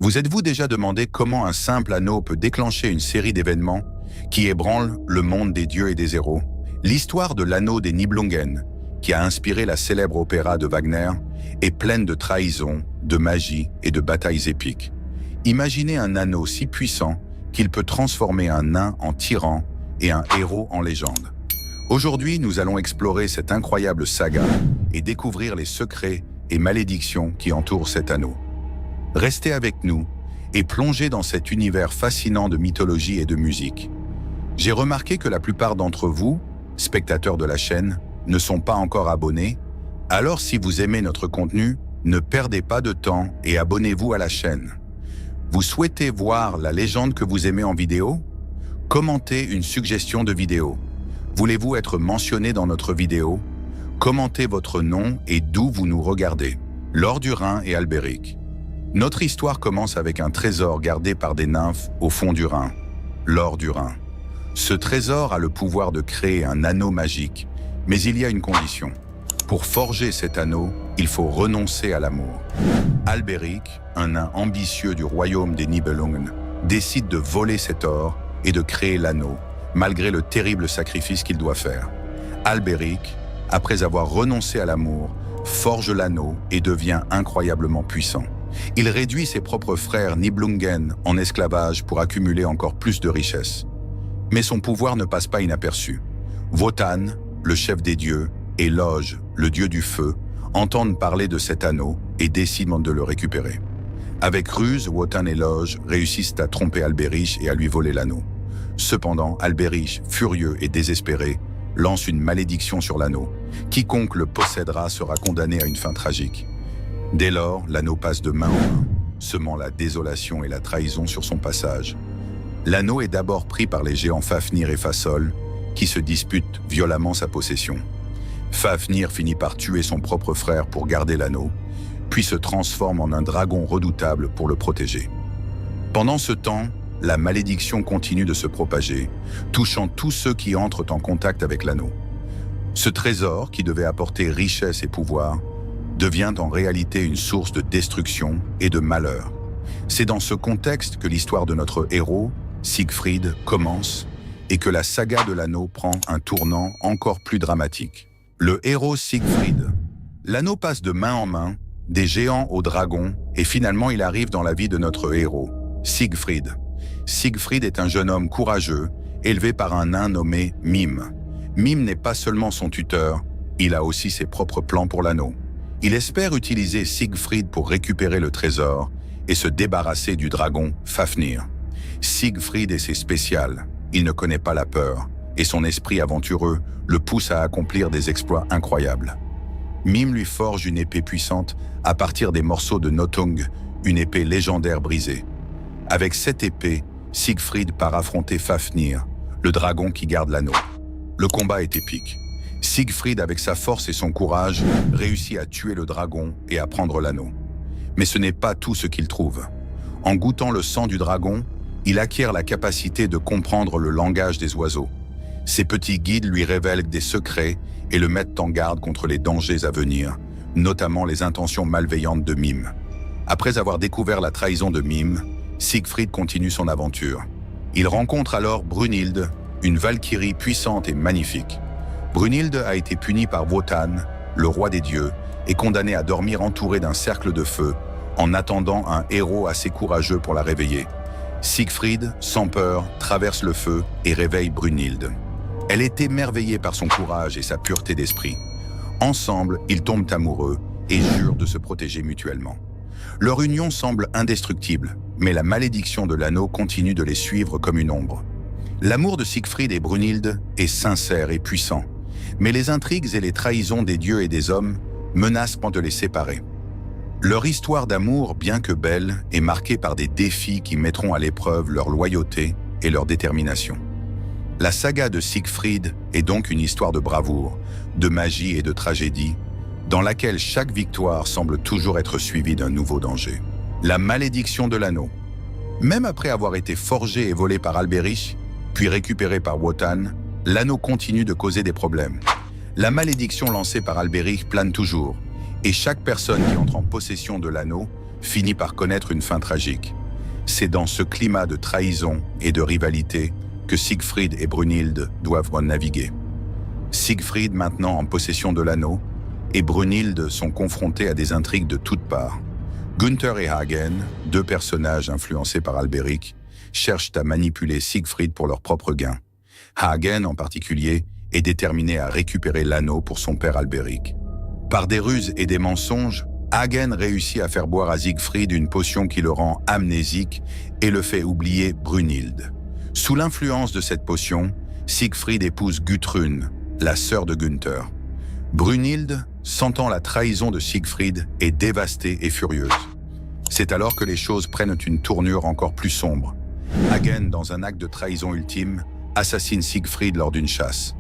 Vous êtes-vous déjà demandé comment un simple anneau peut déclencher une série d'événements qui ébranlent le monde des dieux et des héros? L'histoire de l'anneau des Nibelungen, qui a inspiré la célèbre opéra de Wagner, est pleine de trahisons, de magie et de batailles épiques. Imaginez un anneau si puissant qu'il peut transformer un nain en tyran et un héros en légende. Aujourd'hui, nous allons explorer cette incroyable saga et découvrir les secrets et malédictions qui entourent cet anneau. Restez avec nous et plongez dans cet univers fascinant de mythologie et de musique. J'ai remarqué que la plupart d'entre vous, spectateurs de la chaîne, ne sont pas encore abonnés. Alors si vous aimez notre contenu, ne perdez pas de temps et abonnez-vous à la chaîne. Vous souhaitez voir la légende que vous aimez en vidéo? Commentez une suggestion de vidéo. Voulez-vous être mentionné dans notre vidéo? Commentez votre nom et d'où vous nous regardez. Laure du Rhin et Albéric. Notre histoire commence avec un trésor gardé par des nymphes au fond du Rhin, l'or du Rhin. Ce trésor a le pouvoir de créer un anneau magique, mais il y a une condition. Pour forger cet anneau, il faut renoncer à l'amour. Albéric, un nain ambitieux du royaume des Nibelungen, décide de voler cet or et de créer l'anneau, malgré le terrible sacrifice qu'il doit faire. Albéric, après avoir renoncé à l'amour, forge l'anneau et devient incroyablement puissant. Il réduit ses propres frères Nibelungen en esclavage pour accumuler encore plus de richesses. Mais son pouvoir ne passe pas inaperçu. Wotan, le chef des dieux, et Loge, le dieu du feu, entendent parler de cet anneau et décident de le récupérer. Avec ruse, Wotan et Loge réussissent à tromper Albéric et à lui voler l'anneau. Cependant, Albéric, furieux et désespéré, lance une malédiction sur l'anneau. Quiconque le possédera sera condamné à une fin tragique. Dès lors, l'anneau passe de main en main, semant la désolation et la trahison sur son passage. L'anneau est d'abord pris par les géants Fafnir et Fassol, qui se disputent violemment sa possession. Fafnir finit par tuer son propre frère pour garder l'anneau, puis se transforme en un dragon redoutable pour le protéger. Pendant ce temps, la malédiction continue de se propager, touchant tous ceux qui entrent en contact avec l'anneau. Ce trésor, qui devait apporter richesse et pouvoir, devient en réalité une source de destruction et de malheur. C'est dans ce contexte que l'histoire de notre héros, Siegfried, commence et que la saga de l'anneau prend un tournant encore plus dramatique. Le héros Siegfried. L'anneau passe de main en main, des géants aux dragons, et finalement il arrive dans la vie de notre héros, Siegfried. Siegfried est un jeune homme courageux, élevé par un nain nommé Mime. Mime n'est pas seulement son tuteur, il a aussi ses propres plans pour l'anneau. Il espère utiliser Siegfried pour récupérer le trésor et se débarrasser du dragon Fafnir. Siegfried est spécial, il ne connaît pas la peur, et son esprit aventureux le pousse à accomplir des exploits incroyables. Mime lui forge une épée puissante à partir des morceaux de Nothung, une épée légendaire brisée. Avec cette épée, Siegfried part affronter Fafnir, le dragon qui garde l'anneau. Le combat est épique. Siegfried, avec sa force et son courage, réussit à tuer le dragon et à prendre l'anneau. Mais ce n'est pas tout ce qu'il trouve. En goûtant le sang du dragon, il acquiert la capacité de comprendre le langage des oiseaux. Ses petits guides lui révèlent des secrets et le mettent en garde contre les dangers à venir, notamment les intentions malveillantes de Mime. Après avoir découvert la trahison de Mime, Siegfried continue son aventure. Il rencontre alors Brunhilde, une valkyrie puissante et magnifique. Brunhilde a été punie par Wotan, le roi des dieux, et condamnée à dormir entourée d'un cercle de feu, en attendant un héros assez courageux pour la réveiller. Siegfried, sans peur, traverse le feu et réveille Brunhilde. Elle est émerveillée par son courage et sa pureté d'esprit. Ensemble, ils tombent amoureux et jurent de se protéger mutuellement. Leur union semble indestructible, mais la malédiction de l'anneau continue de les suivre comme une ombre. L'amour de Siegfried et Brunhilde est sincère et puissant, mais les intrigues et les trahisons des dieux et des hommes menacent de les séparer. Leur histoire d'amour, bien que belle, est marquée par des défis qui mettront à l'épreuve leur loyauté et leur détermination. La saga de Siegfried est donc une histoire de bravoure, de magie et de tragédie, dans laquelle chaque victoire semble toujours être suivie d'un nouveau danger. La malédiction de l'anneau. Même après avoir été forgé et volé par Albéric, puis récupéré par Wotan, l'anneau continue de causer des problèmes. La malédiction lancée par Albéric plane toujours, et chaque personne qui entre en possession de l'anneau finit par connaître une fin tragique. C'est dans ce climat de trahison et de rivalité que Siegfried et Brunhilde doivent naviguer. Siegfried maintenant en possession de l'anneau, et Brunhilde sont confrontés à des intrigues de toutes parts. Gunther et Hagen, deux personnages influencés par Albéric, cherchent à manipuler Siegfried pour leur propre gain. Hagen, en particulier, est déterminé à récupérer l'anneau pour son père Albéric. Par des ruses et des mensonges, Hagen réussit à faire boire à Siegfried une potion qui le rend amnésique et le fait oublier Brunhilde. Sous l'influence de cette potion, Siegfried épouse Gudrun, la sœur de Gunther. Brunhilde, sentant la trahison de Siegfried, est dévastée et furieuse. C'est alors que les choses prennent une tournure encore plus sombre. Hagen, dans un acte de trahison ultime, assassine Siegfried lors d'une chasse.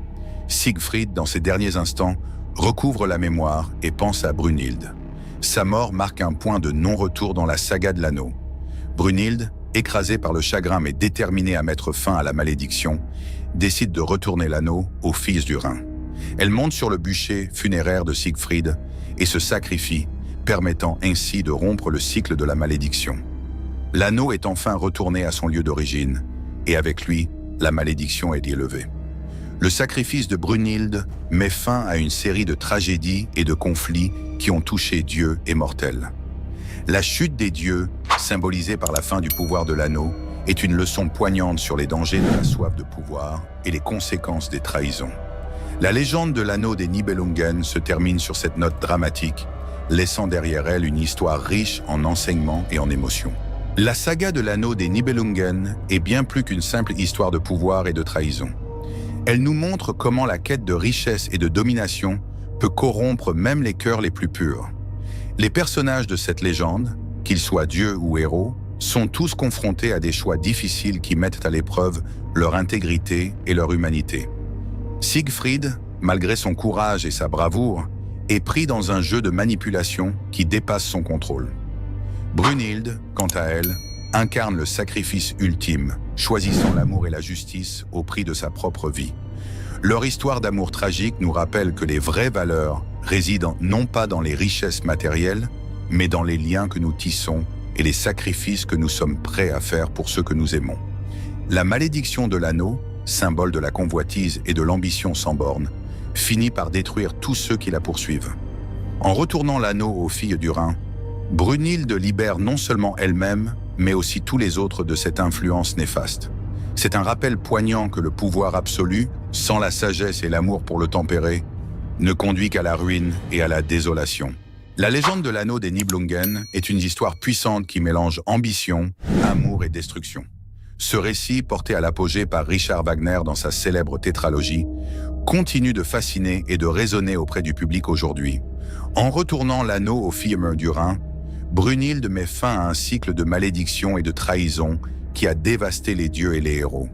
Siegfried, dans ses derniers instants, recouvre la mémoire et pense à Brunhilde. Sa mort marque un point de non-retour dans la saga de l'anneau. Brunhilde, écrasée par le chagrin mais déterminée à mettre fin à la malédiction, décide de retourner l'anneau au fils du Rhin. Elle monte sur le bûcher funéraire de Siegfried et se sacrifie, permettant ainsi de rompre le cycle de la malédiction. L'anneau est enfin retourné à son lieu d'origine, et avec lui, la malédiction est élevée. Le sacrifice de Brunhilde met fin à une série de tragédies et de conflits qui ont touché Dieu et mortels. La chute des dieux, symbolisée par la fin du pouvoir de l'anneau, est une leçon poignante sur les dangers de la soif de pouvoir et les conséquences des trahisons. La légende de l'anneau des Nibelungen se termine sur cette note dramatique, laissant derrière elle une histoire riche en enseignements et en émotions. La saga de l'anneau des Nibelungen est bien plus qu'une simple histoire de pouvoir et de trahison. Elle nous montre comment la quête de richesse et de domination peut corrompre même les cœurs les plus purs. Les personnages de cette légende, qu'ils soient dieux ou héros, sont tous confrontés à des choix difficiles qui mettent à l'épreuve leur intégrité et leur humanité. Siegfried, malgré son courage et sa bravoure, est pris dans un jeu de manipulation qui dépasse son contrôle. Brunhilde, quant à elle, incarne le sacrifice ultime, choisissant l'amour et la justice au prix de sa propre vie. Leur histoire d'amour tragique nous rappelle que les vraies valeurs résident non pas dans les richesses matérielles, mais dans les liens que nous tissons et les sacrifices que nous sommes prêts à faire pour ceux que nous aimons. La malédiction de l'anneau, symbole de la convoitise et de l'ambition sans borne, finit par détruire tous ceux qui la poursuivent. En retournant l'anneau aux filles du Rhin, Brunhilde libère non seulement elle-même, mais aussi tous les autres de cette influence néfaste. C'est un rappel poignant que le pouvoir absolu, sans la sagesse et l'amour pour le tempérer, ne conduit qu'à la ruine et à la désolation. La légende de l'anneau des Nibelungen est une histoire puissante qui mélange ambition, amour et destruction. Ce récit, porté à l'apogée par Richard Wagner dans sa célèbre tétralogie, continue de fasciner et de résonner auprès du public aujourd'hui. En retournant l'anneau aux filles du Rhin, Brunhilde met fin à un cycle de malédiction et de trahison qui a dévasté les dieux et les héros.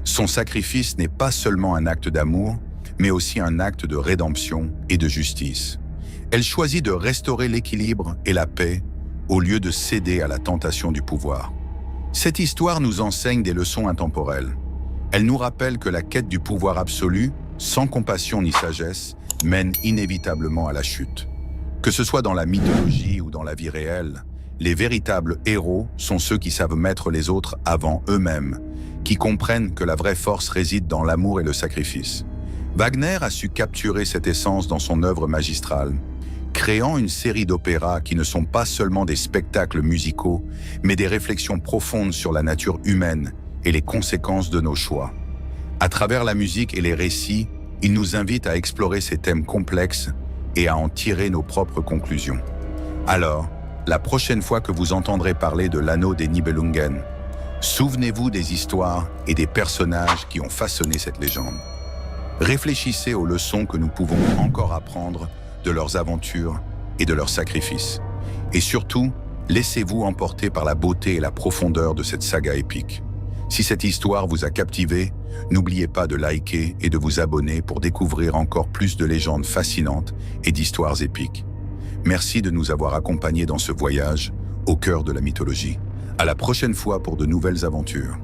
Son sacrifice n'est pas seulement un acte d'amour, mais aussi un acte de rédemption et de justice. Elle choisit de restaurer l'équilibre et la paix au lieu de céder à la tentation du pouvoir. Cette histoire nous enseigne des leçons intemporelles. Elle nous rappelle que la quête du pouvoir absolu, sans compassion ni sagesse, mène inévitablement à la chute. Que ce soit dans la mythologie ou dans la vie réelle, les véritables héros sont ceux qui savent mettre les autres avant eux-mêmes, qui comprennent que la vraie force réside dans l'amour et le sacrifice. Wagner a su capturer cette essence dans son œuvre magistrale, créant une série d'opéras qui ne sont pas seulement des spectacles musicaux, mais des réflexions profondes sur la nature humaine et les conséquences de nos choix. À travers la musique et les récits, il nous invite à explorer ces thèmes complexes et à en tirer nos propres conclusions. Alors, la prochaine fois que vous entendrez parler de l'anneau des Nibelungen, souvenez-vous des histoires et des personnages qui ont façonné cette légende. Réfléchissez aux leçons que nous pouvons encore apprendre de leurs aventures et de leurs sacrifices. Et surtout, laissez-vous emporter par la beauté et la profondeur de cette saga épique. Si cette histoire vous a captivé, n'oubliez pas de liker et de vous abonner pour découvrir encore plus de légendes fascinantes et d'histoires épiques. Merci de nous avoir accompagnés dans ce voyage au cœur de la mythologie. À la prochaine fois pour de nouvelles aventures.